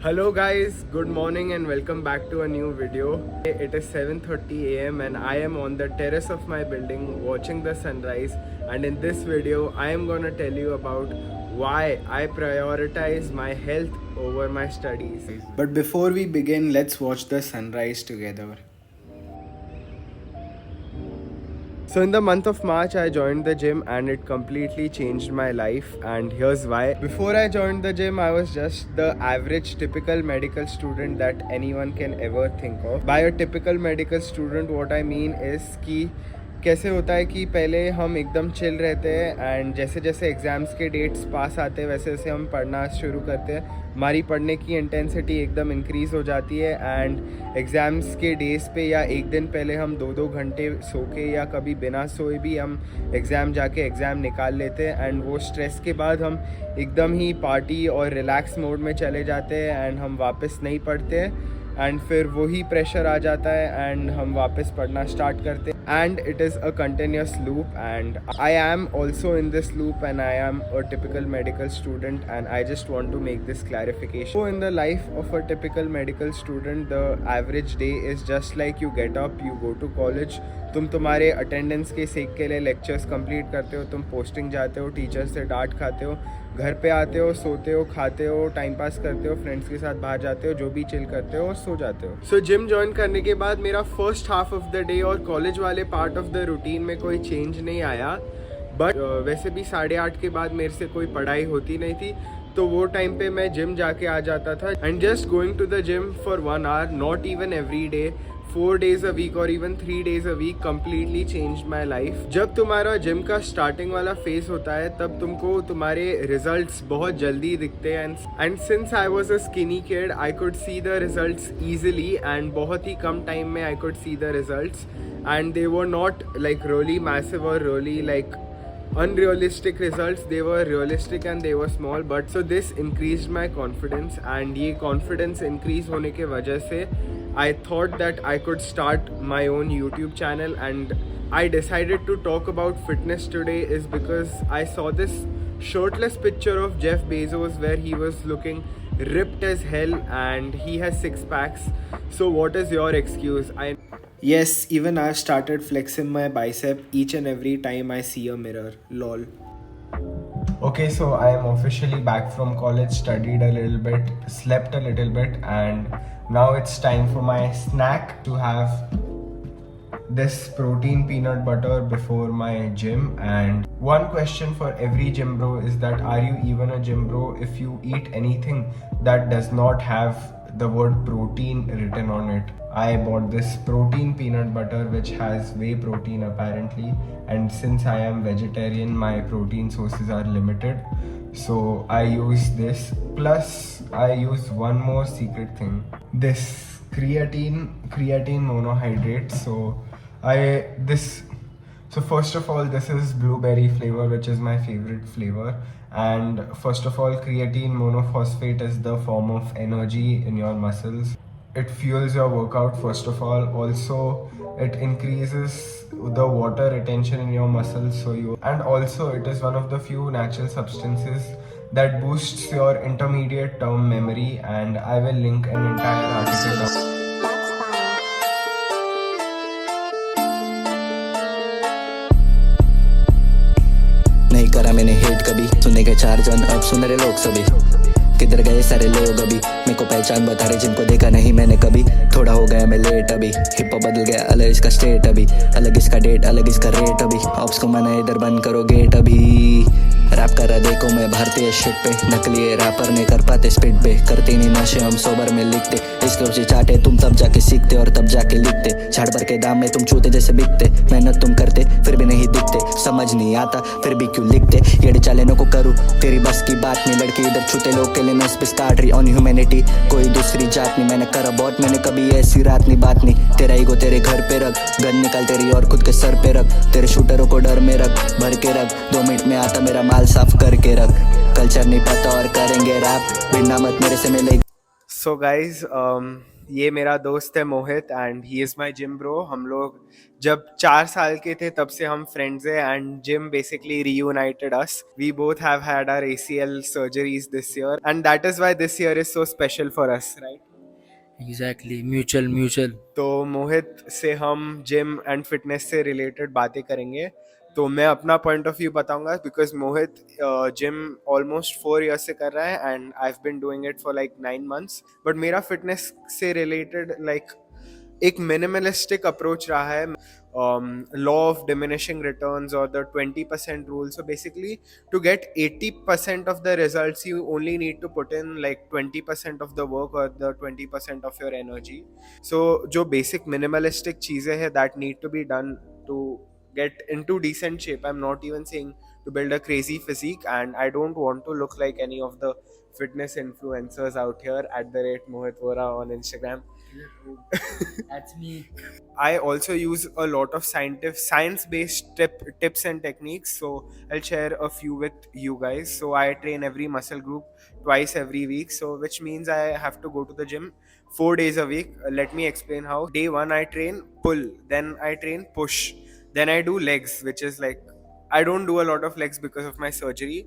Hello guys, good morning and welcome back to a new video. It is 7:30 a.m. and I am on the terrace of my building watching the sunrise, and in this video I am gonna tell you about why I prioritize my health over my studies. But before we begin, let's watch the sunrise together. So in the month of March, I joined the gym and it completely changed my life, and here's why. Before I joined the gym, I was just the average typical medical student that anyone can ever think of. By a typical medical student, what I mean is कि कैसे होता है कि पहले हम एकदम chill रहते हैं एंड जैसे जैसे एग्ज़ाम्स के डेट्स पास आते हैं वैसे वैसे हम पढ़ना शुरू करते हैं. हमारी पढ़ने की इंटेंसिटी एकदम इंक्रीज़ हो जाती है एंड एग्ज़ाम्स के डेज़ पे या एक दिन पहले हम 2-2 घंटे सो के या कभी बिना सोए भी हम एग्ज़ाम जाके एग्ज़ाम निकाल लेते हैं. एंड वो स्ट्रेस के बाद हम एकदम ही पार्टी और रिलैक्स मोड में चले जाते हैं एंड हम वापस नहीं पढ़ते हैं एंड फिर वही प्रेशर आ जाता है एंड हम वापस पढ़ना स्टार्ट करते हैं and it is a continuous loop. And I am also in this loop and I am a typical medical student and I just want to make this clarification. So in the life of a typical medical student the average day is just like you get up, you go to college, तुम तुम्हारे attendance के सेक के लिए lectures complete करते हो, तुम posting जाते हो, टीचर से डांट खाते हो, घर पे आते हो, सोते हो, खाते हो, टाइम पास करते हो, फ्रेंड्स के साथ बाहर जाते हो, जो भी चिल करते हो और सो जाते हो. सो जिम ज्वाइन करने के बाद मेरा first half of the day और कॉलेज वाले पार्ट ऑफ द रूटीन में कोई चेंज नहीं आया. बट वैसे भी 8:30 के बाद मेरे से कोई पढ़ाई होती नहीं थी, तो वो टाइम पे मैं जिम जाके आ जाता था and just going to the gym for 1 hour, not even every day, 4 days a week और even 3 days a week completely changed my life. जब तुम्हारा जिम का स्टार्टिंग वाला फेज होता है तब तुमको तुम्हारे रिजल्ट्स बहुत जल्दी दिखते हैं and since I was a skinny kid I could see the results easily and बहुत ही कम टाइम में I could see the results and they were not like really massive और really like unrealistic results. They were realistic and they were small, but so this increased my confidence and ये confidence increase होने के वजह से I thought that I could start my own YouTube channel, and I decided to talk about fitness today is because I saw this shirtless picture of Jeff Bezos where he was looking ripped as hell and he has 6 packs. So what is your excuse? Yes, even I started flexing my bicep each and every time I see a mirror. Lol. Okay, so I am officially back from college, studied a little bit, slept a little bit, and now it's time for my snack to have this protein peanut butter before my gym. And one question for every gym bro is that are you even a gym bro if you eat anything that does not have the word protein written on it? I bought this protein peanut butter which has whey protein apparently, and since I am vegetarian my protein sources are limited, so I use this. Plus I use one more secret thing, this creatine monohydrate. So first of all, this is blueberry flavor, which is my favorite flavor. And first of all, creatine monophosphate is the form of energy in your muscles. It fuels your workout first of all. Also, it increases the water retention in your muscles. And also it is one of the few natural substances that boosts your intermediate term memory, and I will link an entire article down. नहीं करा मैंने hate कभी, सुनने के 4 जन अब सुन रहे लोग सभी, किधर गए सारे लोग अभी, मेरे को पहचान बता रहे जिनको देखा नहीं मैंने कभी. थोड़ा हो गया मैं लेट अभी, हिप हॉप बदल गया अलग इसका स्टेट अभी, अलग इसका डेट अलग इसका रेट अभी, ऑप्स को मना इधर बंद करो गेट अभी. रैप कर रहा देखो मैं भारतीय शिट पे, नकली रैपर नहीं कर पाते स्पीड पे, करते नहीं नशे हम सोबर में लिखते, इसको से चाटे तुम तब जाके सीखते और तब जाके लिखते, झाड़ भर के दाम में तुम चूते जैसे बिकते, मेहनत तुम करते फिर भी नहीं दिखते, समझ नहीं आता फिर भी क्यों लिखते, येड़े चालेनों को करूँ तेरी बस की बात नहीं, लड़की इधर छूते लोग के लिए नस बिस काट रही ऑन ह्यूमैनिटी, कोई दूसरी जात नहीं, मैंने करा बहुत, मैंने कभी ऐसी रात नहीं बात नहीं, तेरा ईगो तेरे घर पे रख, गन निकाल तेरी और खुद के सर पे रख, तेरे शूटरों को डर में रख, भर के रख, 2 मिनट में आता मेरा माल साफ करके रख, कल्चर नहीं पता और करेंगे रैप, भिड़ना मत मेरे से मिले. So guys, ये मेरा दोस्त है Mohit and he is my gym bro. हम लोग जब 4 साल के थे तब से हम फ्रेंड्स हैं and gym basically reunited us. We both have had our ACL surgeries this year and that is why this year is so special for us, right? Exactly, mutual. तो मोहित से हम जिम एंड फिटनेस से related बातें करेंगे. तो मैं अपना point of view बताऊंगा because Mohit gym almost 4 years से कर रहा है and I have been doing it for like 9 months. But मेरा फिटनेस से रिलेटेड लाइक एक मिनिमलिस्टिक अप्रोच रहा है. लॉ ऑफ डिमिनिशिंग रिटर्न्स और the 20% rule. So basically to get 80% of the results you only need to put in like 20% of the work or the 20% of your energy. So जो basic minimalistic चीज़ें हैं that need to be done to get into decent shape. I'm not even saying to build a crazy physique and I don't want to look like any of the fitness influencers out here at the rate Mohit Vora on Instagram. That's me. I also use a lot of science-based tips and techniques. So I'll share a few with you guys. So I train every muscle group twice every week. So which means I have to go to the gym 4 days a week. Let me explain how. Day one I train pull, then I train push, then I do legs, which is like I don't do a lot of legs because of my surgery.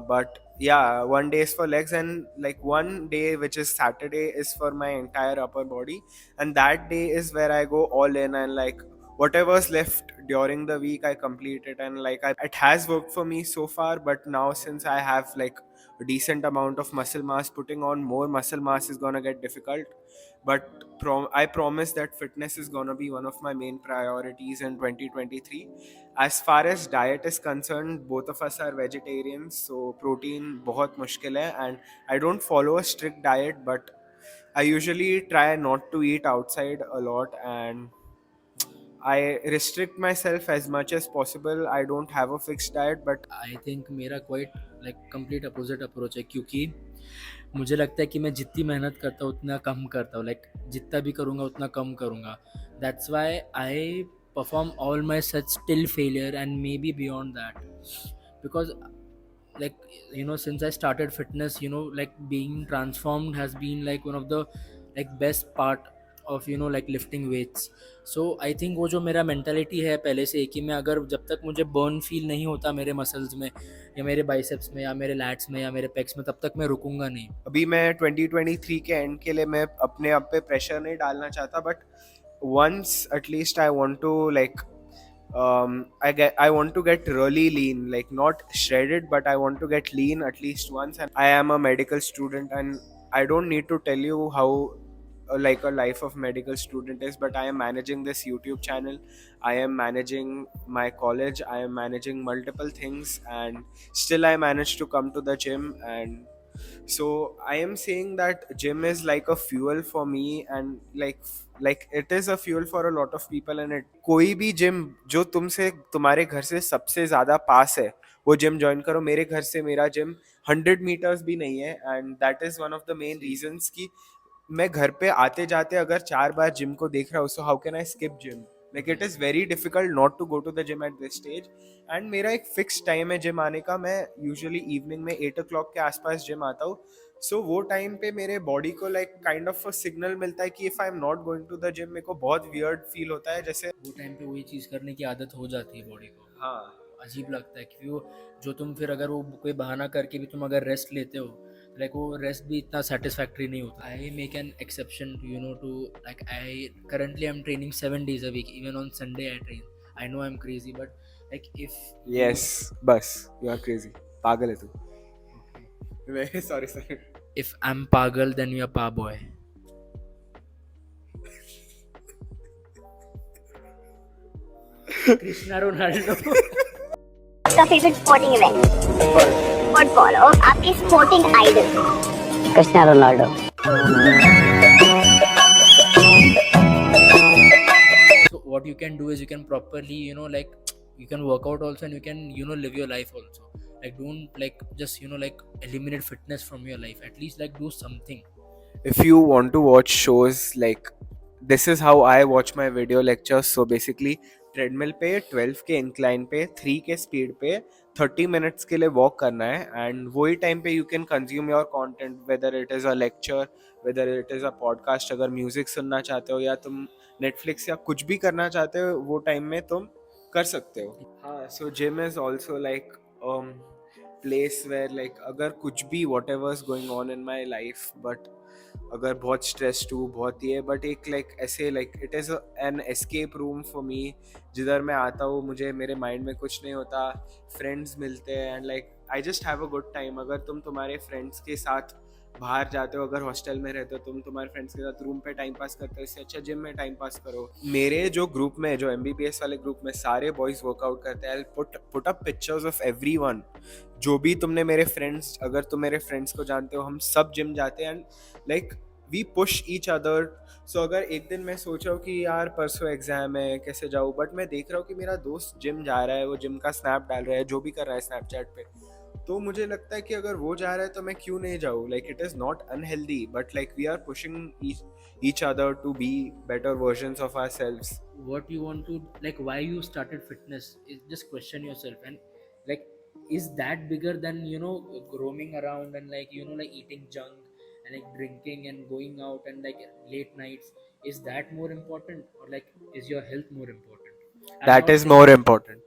But yeah, one day is for legs and like one day which is Saturday is for my entire upper body, and that day is where I go all in and like whatever's left during the week I complete it. And like it has worked for me so far, but now since I have like a decent amount of muscle mass, putting on more muscle mass is gonna get difficult. But I promise that fitness is gonna be one of my main priorities in 2023. As far as diet is concerned, both of us are vegetarians, so protein बहुत मुश्किल है and I don't follow a strict diet, but I usually try not to eat outside a lot and I restrict myself as much as possible. I don't have a fixed diet, but I think मेरा quite like complete opposite approach है, क्योंकि मुझे लगता है कि मैं जितनी मेहनत करता हूँ उतना कम करता हूँ, लाइक जितना भी करूँगा उतना कम करूँगा. That's why I perform all my such till failure and may be beyond that, because like since I started fitness, like being transformed has been like one of the like best part of like lifting weights. So I think वो जो मेरा mentality है पहले से कि मैं अगर जब तक मुझे burn feel नहीं होता मेरे muscles में या मेरे biceps में या मेरे lats में या मेरे pecs में, तब तक मैं रुकूंगा नहीं. अभी मैं 2023 के एंड के लिए मैं अपने आप पे प्रेशर नहीं डालना चाहता, but once at least I want to like I want to get really lean, like not shredded, but I want to get lean at least once. And I am a medical student, and I don't need to tell you how like a life of medical student is. But I am managing this YouTube channel, I am managing my college, I am managing multiple things, and still I managed to come to the gym. And so I am saying that gym is like a fuel for me, and like it is a fuel for a lot of people. And it कोई भी gym जो तुमसे तुम्हारे घर से सबसे ज्यादा पास है वो जिम ज्वाइन करो. मेरे घर से मेरा जिम 100 meters भी नहीं है, and that is one of the main reasons कि मैं घर पे आते जाते अगर 4 बार जिम को देख रहा हूँ, so how can I skip gym. Like it is very difficult not to go to the gym at this stage. And मेरा एक फिक्स टाइम है जिम आने का. मैं यूजुअली इवनिंग में 8 o'clock के आसपास जिम आता हूँ. सो वो टाइम पे मेरे बॉडी को लाइक काइंड ऑफ सिग्नल मिलता है कि if I am not going to the gym मेरे को बहुत वियर्ड फील होता है. जैसे वो टाइम पे वही चीज़ करने की आदत हो जाती है बॉडी को. हाँ, अजीब लगता है कि वो जो तुम फिर अगर वो कोई बहाना करके भी तुम अगर रेस्ट लेते हो, लाइक वो रेस्ट भी इतना सेटिस्फैक्ट्री नहीं होता. I make an exception to like I currently I am training 7 days a week. Even on Sunday I train. I know I'm crazy, but like if yes, बस you are crazy, पागल है तू. Sorry. if I'm pagal, then you're pa boy. Cristiano Ronaldo. आपका favourite sporting event football और आपकी sporting idol Cristiano Ronaldo. So what you can do is you can properly like you can work out also, and you can live your life also. Like don't like just like eliminate fitness from your life. At least like do something. If you want to watch shows, like this is how I watch my video lectures. So basically treadmill पे 12 के incline पे 3 के speed पे 30 minutes के लिए walk करना है and वही टाइम पे you can consume your content, whether it is a lecture, whether it is a podcast. अगर म्यूज़िक सुनना चाहते हो या तुम नेटफ्लिक्स या कुछ भी करना चाहते हो वो टाइम में तुम कर सकते हो। हाँ, so gym is also like place where like अगर कुछ भी whatever is going on in my life, but अगर बहुत स्ट्रेस्ड हूँ बहुत ही है, बट एक लाइक ऐसे like it is an escape room for me, जिधर मैं आता हूँ मुझे मेरे माइंड में कुछ नहीं होता, फ्रेंड्स मिलते हैं and like I just have a good time. अगर तुम तुम्हारे फ्रेंड्स के साथ बाहर जाते हो, अगर हॉस्टल में रहते हो, तुम तुम्हारे फ्रेंड्स के साथ रूम पे टाइम पास करते हो, इससे अच्छा जिम में टाइम पास करो। मेरे जो ग्रुप में, जो MBBS वाले ग्रुप में सारे बॉयज वर्कआउट करते हैं। Put up pictures of everyone, जो भी तुमने मेरे फ्रेंड्स, अगर तुम मेरे फ्रेंड्स को जानते हो, हम सब जिम जाते हैं and like we push each other. So अगर एक दिन मैं सोच रहा हूँ कि यार परसों एग्जाम है कैसे जाऊँ, बट मैं देख रहा हूँ कि मेरा दोस्त जिम जा रहा है, वो जिम का स्नैप डाल रहा है, जो भी कर रहा है स्नैपचैट पे, तो मुझे लगता है कि अगर वो जा रहा है तो मैं क्यों नहीं जाऊँ। Like it is not unhealthy, but like we are pushing each other to be better versions of ourselves. What you want to, like, why you started fitness, is just question yourself. And like, is that bigger than, roaming around and like, like eating junk and like drinking and going out and like late nights? Is that more important, or like is your health more important? I'm That not is saying, more important.